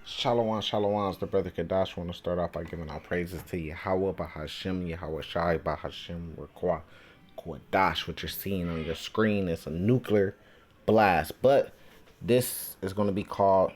Shalom, shalom. It's the brother Kadash. I want to start off by giving our praises to Yahweh, Bahashem, Yahweh Shai, Bahashem, Rakwa, Kodash. What you're seeing on your screen is a nuclear blast. But this is going to be called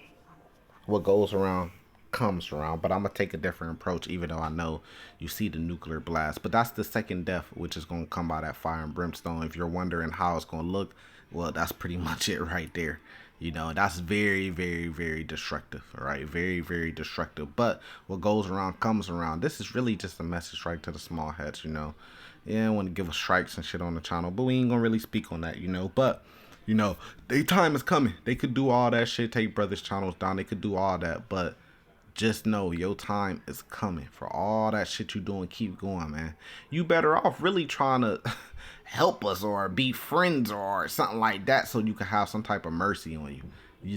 what goes around comes around. But I'm going to take a different approach, even though I know you see the nuclear blast. But that's the second death, which is going to come by that fire and brimstone. If you're wondering how it's going to look, well, that's pretty much it right there. That's very, very, very destructive, all right? Very, very destructive. But what goes around comes around. This is really just a message right to the small heads. Yeah, I want to give us strikes and shit on the channel, but we ain't gonna really speak on that. But, their time is coming. They could do all that shit, take brothers' channels down. They could do all that, but just know your time is coming. For all that shit you doing, keep going, man. You better off really trying to help us or be friends or something like that so you can have some type of mercy on you.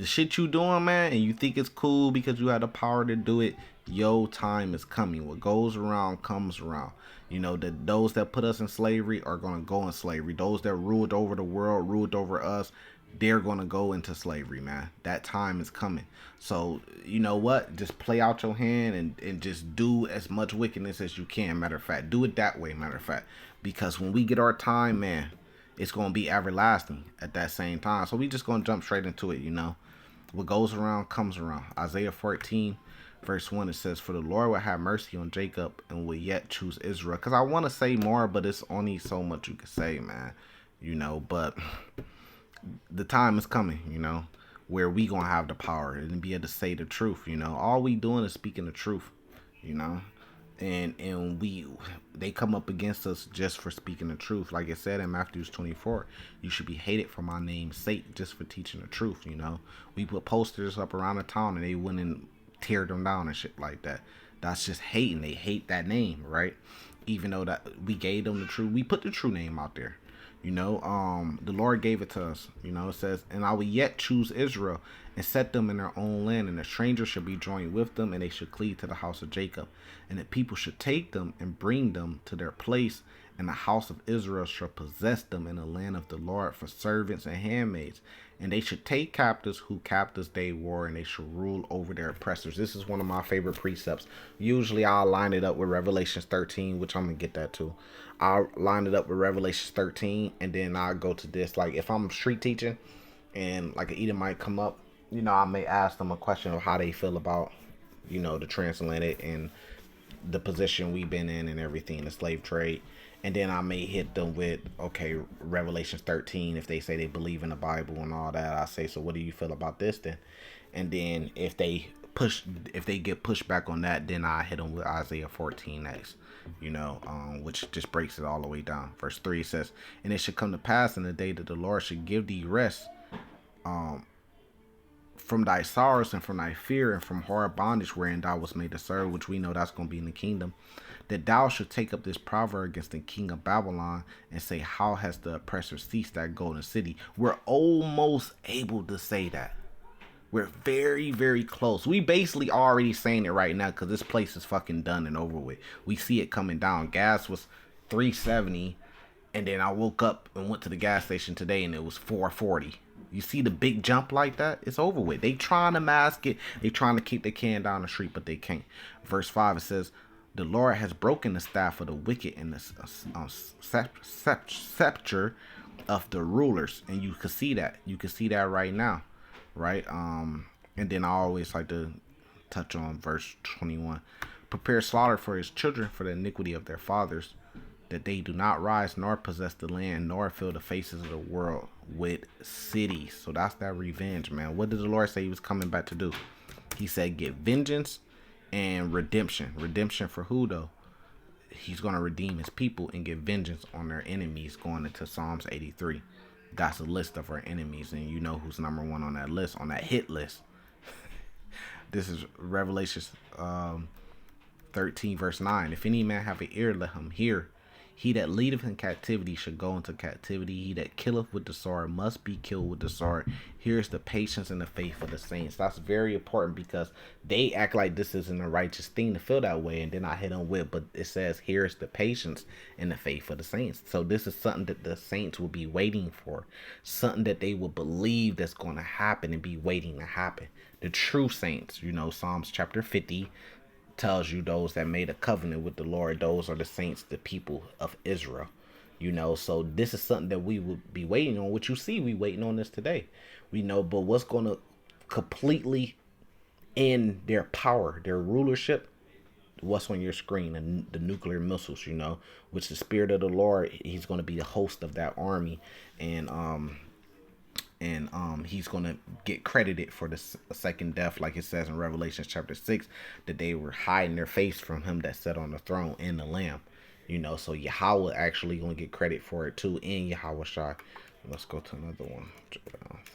The shit you doing, man, and you think it's cool because you have the power to do it, your time is coming. What goes around comes around. That those that put us in slavery are going to go in slavery. Those that ruled over the world, ruled over us, they're going to go into slavery, man. That time is coming. So, you know what? Just play out your hand and just do as much wickedness as you can. Matter of fact, do it that way, matter of fact. Because when we get our time, man, it's going to be everlasting at that same time. So we just going to jump straight into it. What goes around comes around. Isaiah 14, verse 1, it says, "For the Lord will have mercy on Jacob and will yet choose Israel." Because I want to say more, but it's only so much you can say, man. But the time is coming, where we gonna have the power and be able to say the truth. All we doing is speaking the truth. And they come up against us just for speaking the truth. Like it said in Matthew 24, you should be hated for my name's sake, just for teaching the truth. We put posters up around the town and they wouldn't tear them down and shit like that. That's just hating. They hate that name, right? Even though that we gave them the truth, we put the true name out there. The Lord gave it to us. It says, "And I will yet choose Israel and set them in their own land, and a stranger should be joined with them, and they should cleave to the house of Jacob. And the people should take them and bring them to their place, and the house of Israel shall possess them in the land of the Lord for servants and handmaids. And they should take captives who captives they were, and they shall rule over their oppressors." This is one of my favorite precepts. Usually I'll line it up with Revelations 13, which I'm going to get that too. I'll line it up with Revelations 13, and then I'll go to this. Like, if I'm street teaching and like an Edom might come up, I may ask them a question of how they feel about, the transatlantic and the position we've been in and everything, the slave trade. And then I may hit them with, okay, Revelations 13, if they say they believe in the Bible and all that. I say, so what do you feel about this then? And then if they get pushed back on that, then I hit them with Isaiah 14 next. Which just breaks it all the way down. Verse 3 says, "And it should come to pass in the day that the Lord should give thee rest from thy sorrows and from thy fear and from hard bondage wherein thou was made to serve," which we know that's going to be in the kingdom, "that thou should take up this proverb against the king of Babylon and say, how has the oppressor ceased that golden city?" We're almost able to say that. We're very, very close. We basically already saying it right now because this place is fucking done and over with. We see it coming down. Gas was 370, and then I woke up and went to the gas station today and it was 440. You see the big jump like that? It's over with. They trying to mask it. They trying to keep the can down the street, but they can't. Verse 5, it says, "The Lord has broken the staff of the wicked and the scepter of the rulers." And you can see that. You can see that right now. Right? And then I always like to touch on verse 21. "Prepare slaughter for his children for the iniquity of their fathers, that they do not rise nor possess the land, nor fill the faces of the world with cities." So that's that revenge, man. What did the Lord say he was coming back to do? He said get vengeance and redemption. Redemption for who though? He's going to redeem his people and get vengeance on their enemies, going into Psalms 83. That's a list of our enemies, and you know who's number one on that list, on that hit list. This is Revelation 13, verse 9. "If any man have an ear, let him hear. He that leadeth in captivity should go into captivity. He that killeth with the sword must be killed with the sword. Here's the patience and the faith of the saints." That's very important because they act like this isn't a righteous thing to feel that way. And then I hit them with, but it says, here's the patience and the faith of the saints. So this is something that the saints will be waiting for. Something that they will believe that's going to happen and be waiting to happen. the true saints. You know, Psalms chapter 50 tells you those that made a covenant with the Lord, those are the saints, the people of Israel. You know, so this is something that we would be waiting on. What you see, we waiting on this today. We know, but what's going to completely end their power, their rulership? What's on your screen? And the nuclear missiles, you know, which the Spirit of the Lord, He's going to be the host of that army, and he's going to get credited for the second death, like it says in Revelation chapter 6, that they were hiding their face from him that sat on the throne and the Lamb. You know, so Yahweh actually going to get credit for it too, in Yahweh Shai. Let's go to another one.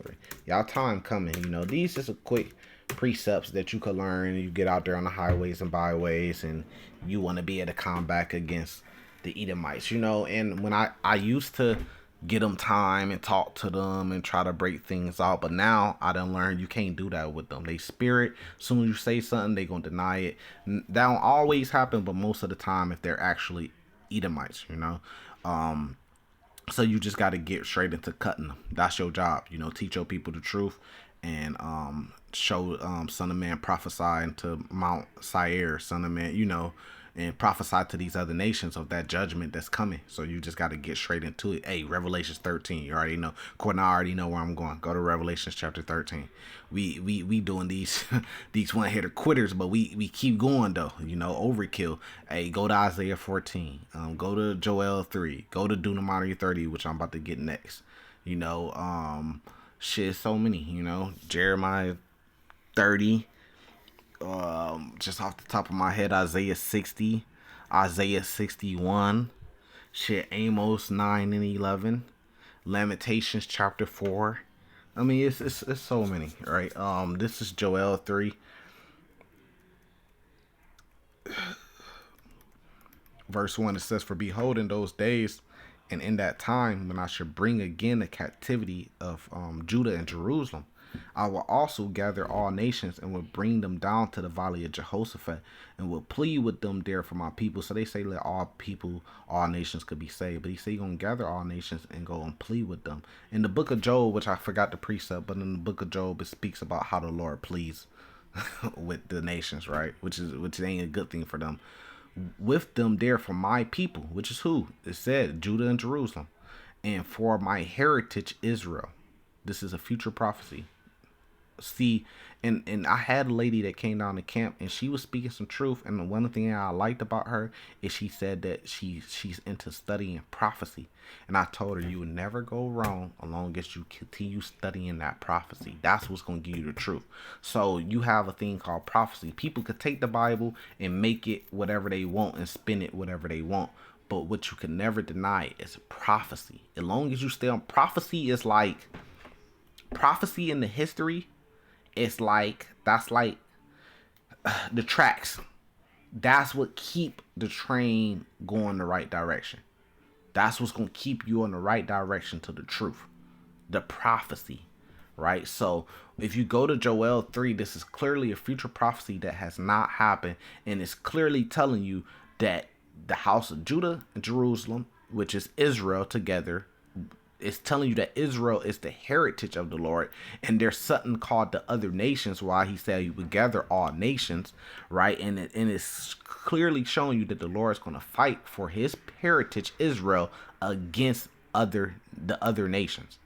3. Y'all time coming. You know, these just a quick precepts that you could learn. You get out there on the highways and byways, and you want to be able to combat against the Edomites. You know, and when I used to get them time and talk to them and try to break things out, but now I done learned you can't do that with them. They spirit, soon as you say something, they gonna deny it. That don't always happen, but most of the time, if they're actually Edomites, you know. So you just got to get straight into cutting them. That's your job, you know. Teach your people the truth, and show Son of Man prophesying to Mount Seir, Son of Man, you know, and prophesy to these other nations of that judgment that's coming. So you just got to get straight into it. Hey, Revelations 13. You already know. Courtney, I already know where I'm going. Go to Revelations chapter 13. We doing these these one hitter quitters, but we keep going though. You know, overkill. Hey, go to Isaiah 14. Go to Joel 3. Go to Deuteronomy 30, which I'm about to get next. You know, shit, so many. You know, Jeremiah 30. Just off the top of my head, Isaiah 60, Isaiah 61, shit, Amos 9 and 11, Lamentations chapter 4. I mean, it's so many, right? This is Joel 3, verse 1. It says, "For behold, in those days and in that time, when I shall bring again the captivity of Judah and Jerusalem, I will also gather all nations and will bring them down to the valley of Jehoshaphat and will plead with them there for my people." So they say let all people, all nations could be saved. But he said he's going to gather all nations and go and plead with them. In the book of Job, which I forgot the precept, but in the book of Job, it speaks about how the Lord pleads with the nations, right? Which ain't a good thing for them. With them there for my people, which is who? It said Judah and Jerusalem. And for my heritage Israel. This is a future prophecy. See, and I had a lady that came down to camp and she was speaking some truth, and one thing I liked about her is she said that she's into studying prophecy, and I told her you would never go wrong as long as you continue studying that prophecy. That's what's going to give you the truth. So you have a thing called prophecy. People could take the Bible and make it whatever they want and spin it whatever they want, but what you can never deny is prophecy. As long as you stay on prophecy, is like prophecy in the history. It's like, that's like the tracks. That's what keep the train going the right direction. That's what's going to keep you in the right direction to the truth. The prophecy, right? So if you go to Joel 3, this is clearly a future prophecy that has not happened. And it's clearly telling you that the house of Judah and Jerusalem, which is Israel together, it's telling you that Israel is the heritage of the Lord, and there's something called the other nations. Why he said you would gather all nations, right? And it's clearly showing you that the Lord is going to fight for his heritage Israel against the other nations.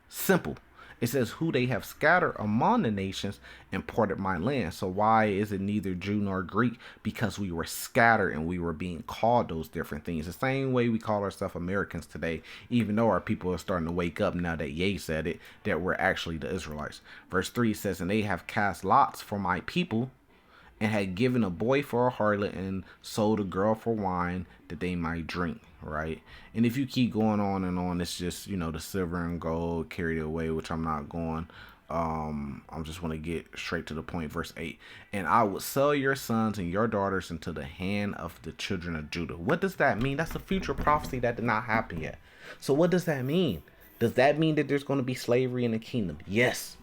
Simple. It says who they have scattered among the nations and parted my land. So why is it neither Jew nor Greek? Because we were scattered and we were being called those different things. The same way we call ourselves Americans today, even though our people are starting to wake up now that Ye said it, that we're actually the Israelites. Verse 3 says, "And they have cast lots for my people, and had given a boy for a harlot and sold a girl for wine that they might drink," right? And if you keep going on and on, it's just, you know, the silver and gold carried away, which I'm not going. I just want to get straight to the point. Verse 8, "And I will sell your sons and your daughters into the hand of the children of Judah." What does that mean? That's a future prophecy that did not happen yet. So what does that mean? Does that mean that there's going to be slavery in the kingdom? Yes.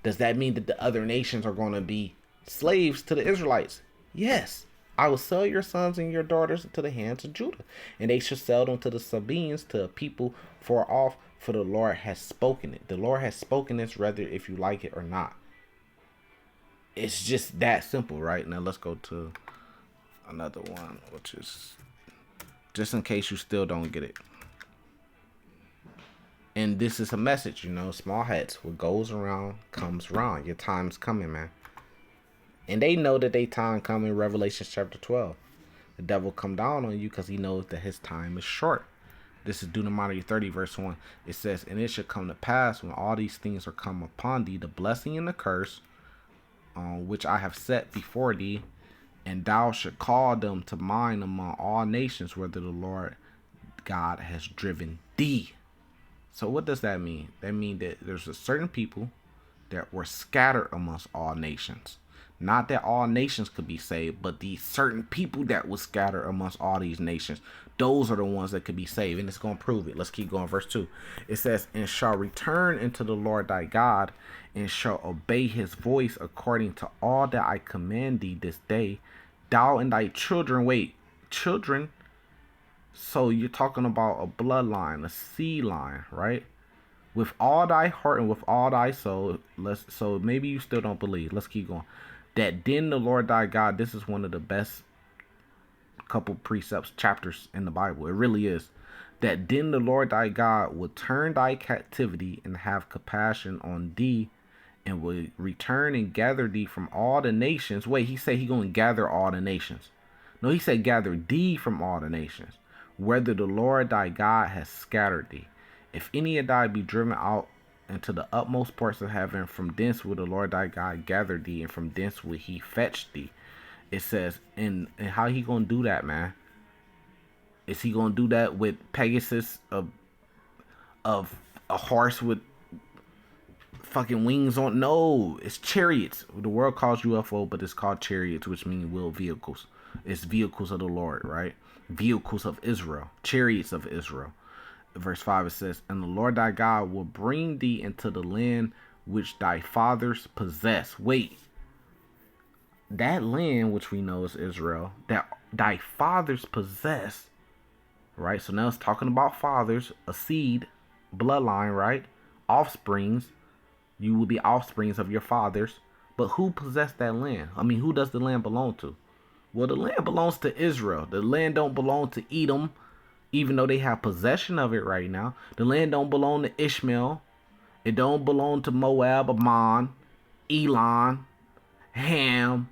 Does that mean that the other nations are going to be slaves to the Israelites? Yes. "I will sell your sons and your daughters into the hands of Judah, and they shall sell them to the Sabeans, to a people far off, for the Lord has spoken it." The Lord has spoken this, whether if you like it or not. It's just that simple, right? Now let's go to another one, which is just in case you still don't get it. And this is a message, small hats. What goes around comes around. Your time's coming, man. And they know that they time coming. Revelation chapter 12. The devil come down on you because he knows that his time is short. This is Deuteronomy 30, verse 1. It says, and it shall come to pass when all these things are come upon thee, the blessing and the curse, which I have set before thee, and thou shalt call them to mind among all nations, whether the Lord God has driven thee. So what does that mean? That means that there's a certain people that were scattered amongst all nations. Not that all nations could be saved, but these certain people that was scattered amongst all these nations, those are the ones that could be saved. And it's going to prove it. Let's keep going. Verse 2. It says, and shall return into the Lord thy God, and shall obey his voice according to all that I command thee this day, thou and thy children. Wait, children? So you're talking about a bloodline, a seed line, right? With all thy heart and with all thy soul. So maybe you still don't believe. Let's keep going. That then the Lord thy God, this is one of the best couple precepts, chapters in the Bible. It really is. That then the Lord thy God will turn thy captivity and have compassion on thee, and will return and gather thee from all the nations. Wait, he said he going to gather all the nations. No, he said gather thee from all the nations, whether the Lord thy God has scattered thee. If any of thy be driven out into the utmost parts of heaven, from thence will the Lord thy God gather thee, and from thence will he fetch thee. It says, and how he gonna do that, man? Is he gonna do that with Pegasus of a horse with fucking wings on? No, it's chariots. The world calls UFO, but it's called chariots, which means wheeled vehicles. It's vehicles of the Lord, right? Vehicles of Israel, chariots of Israel. Verse 5, it says, and the Lord thy God will bring thee into the land which thy fathers possess. Wait, that land which we know is Israel, that thy fathers possess, right? So now it's talking about fathers, a seed, bloodline, right? Offsprings. You will be offsprings of your fathers. But who possessed that land? I mean, who does the land belong to? Well, the land belongs to Israel. The land don't belong to Edom, even though they have possession of it right now. The land don't belong to Ishmael. It don't belong to Moab, Ammon, Elon, Ham.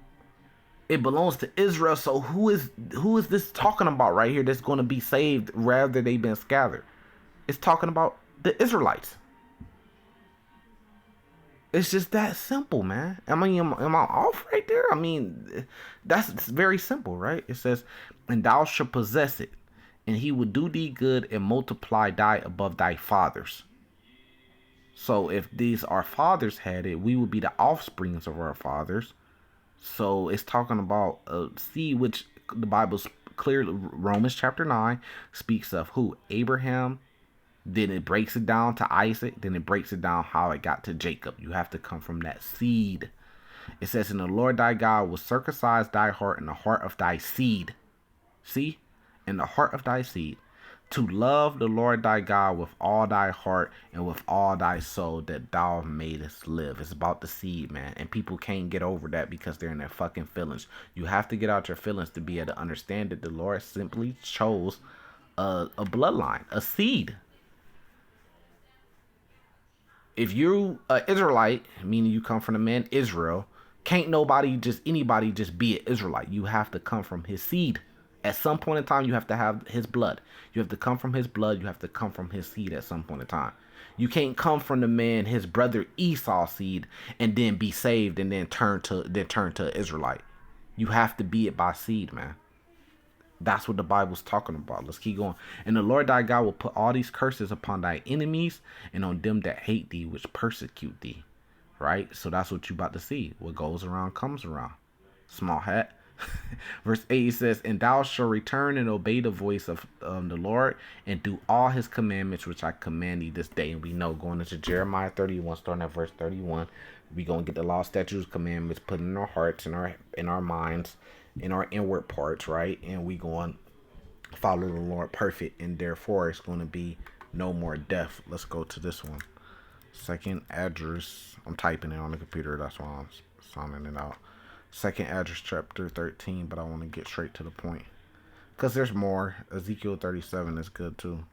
It belongs to Israel. So who is this talking about right here that's going to be saved rather they've been scattered? It's talking about the Israelites. It's just that simple, man. I mean, am I off right there? I mean, that's very simple, right? It says, and thou shalt possess it, and he will do thee good and multiply thy above thy fathers. So if these our fathers had it, we would be the offsprings of our fathers. So it's talking about a seed, which the Bible's clear. Romans chapter 9 speaks of who? Abraham. Then it breaks it down to Isaac. Then it breaks it down how it got to Jacob. You have to come from that seed. It says, and the Lord thy God will circumcise thy heart and the heart of thy seed. See? In the heart of thy seed. To love the Lord thy God with all thy heart and with all thy soul, that thou mayest live. It's about the seed, man. And people can't get over that because they're in their fucking feelings. You have to get out your feelings to be able to understand that the Lord simply chose a bloodline, a seed. If you Israelite, meaning you come from the man Israel, can't anybody just be an Israelite. You have to come from his seed. At some point in time, you have to have his blood. You have to come from his blood. You have to come from his seed at some point in time. You can't come from the man, his brother Esau's seed, and then be saved and then turn to Israelite. You have to be it by seed, man. That's what the Bible's talking about. Let's keep going. And the Lord thy God will put all these curses upon thy enemies and on them that hate thee, which persecute thee. Right? So that's what you about to see. What goes around comes around. Small hat. Verse 8 says, and thou shalt return and obey the voice of the Lord and do all his commandments which I command thee this day. And we know going into Jeremiah 31, starting at verse 31, we going to get the law, statutes, commandments put in our hearts, in our minds, in our inward parts, right? And we going to follow the Lord perfect, and therefore it's going to be no more death. Let's go to this one. Second address. I'm typing it on the computer. That's why I'm sounding it out. Second Esdras chapter 13, but I want to get straight to the point because there's more. Ezekiel 37 is good too.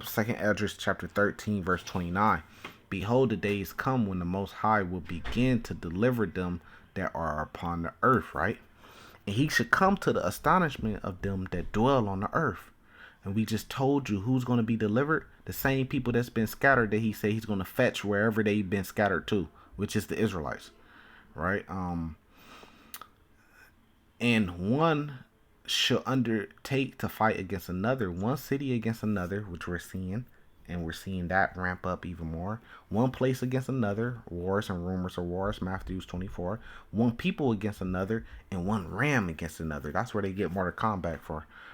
Second Esdras chapter 13 verse 29. Behold, the days come when the Most High will begin to deliver them that are upon the earth, right? And he should come to the astonishment of them that dwell on the earth. And we just told you who's going to be delivered. The same people that's been scattered that he said he's going to fetch wherever they've been scattered to, which is the Israelites, right? And one shall undertake to fight against another, one city against another, which we're seeing. And we're seeing that ramp up even more. One place against another, wars and rumors of wars, Matthew 24. One people against another, and one ram against another. That's where they get Mortal Kombat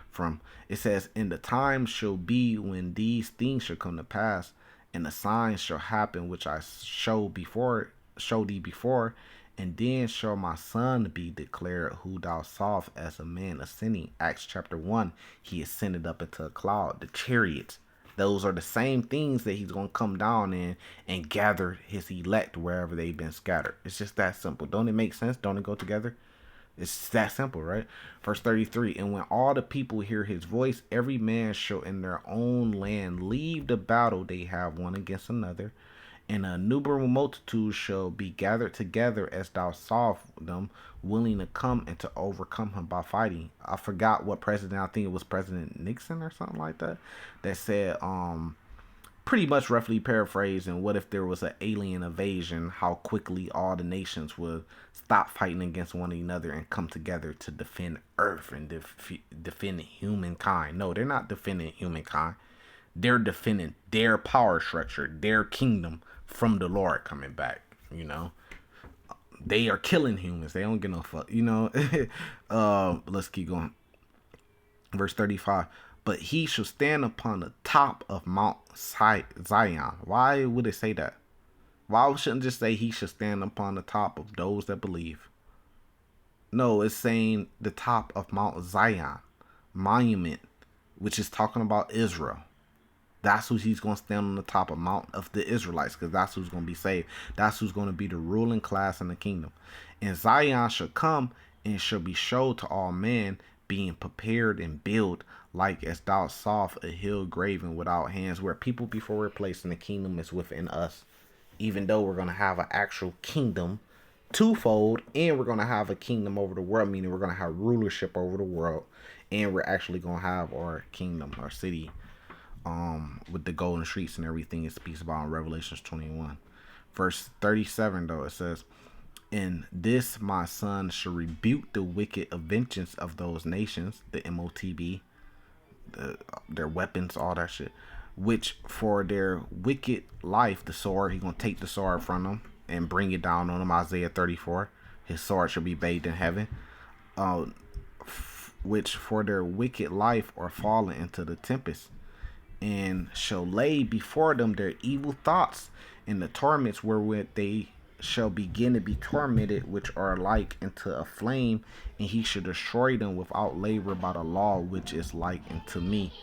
from. It says, "And the time shall be when these things shall come to pass, and the signs shall happen which I show thee before, and then shall my son be declared, who thou sawest as a man ascending." Acts chapter 1, he ascended up into a cloud, the chariots. Those are the same things that he's going to come down in and gather his elect wherever they've been scattered. It's just that simple. Don't it make sense? Don't it go together? It's that simple, right? Verse 33, "And when all the people hear his voice, every man shall in their own land leave the battle they have one against another. And a innumerable multitude shall be gathered together as thou sawest them, willing to come and to overcome him by fighting." I forgot what president, I think it was President Nixon or something like that, that said, pretty much roughly paraphrasing, what if there was an alien invasion, how quickly all the nations would stop fighting against one another and come together to defend Earth and defend humankind. No, they're not defending humankind. They're defending their power structure, their kingdom from the Lord coming back, you know. They are killing humans. They don't give no fuck, you know. Let's keep going. Verse 35. "But he shall stand upon the top of Mount Zion." Why would it say that? Why shouldn't it just say he shall stand upon the top of those that believe? No, it's saying the top of Mount Zion, monument, which is talking about Israel. That's who he's going to stand on the top of Mount of the Israelites, because that's who's going to be saved. That's who's going to be the ruling class in the kingdom. "And Zion shall come and shall be showed to all men, being prepared and built, like as thou sawest a hill graven without hands." Where people before we're placed in the kingdom is within us. Even though we're going to have an actual kingdom, twofold, and we're going to have a kingdom over the world, meaning we're going to have rulership over the world, and we're actually going to have our kingdom, our city, with the golden streets and everything it speaks about in Revelations 21. Verse 37 though, it says, "And this my son shall rebuke the wicked vengeance of those nations," the MOTB, their weapons, all that shit, "which for their wicked life," the sword, he's gonna take the sword from them and bring it down on them. Isaiah 34, "His sword shall be bathed in heaven," "which for their wicked life are fallen into the tempest, and shall lay before them their evil thoughts and the torments wherewith they shall begin to be tormented, which are like unto a flame, and he shall destroy them without labor by the law, which is like unto me."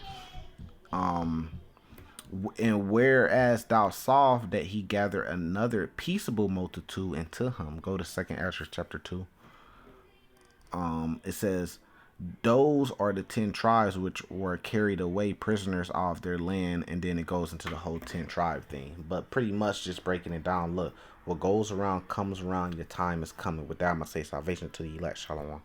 And whereas thou sawest that he gathered another peaceable multitude into him, go to Second Esdras chapter 2. It says, "Those are the 10 tribes which were carried away prisoners off their land," and then it goes into the whole 10 tribe thing. But pretty much just breaking it down. Look, what goes around comes around. Your time is coming. With that, I'm gonna say salvation to the elect. Shalom.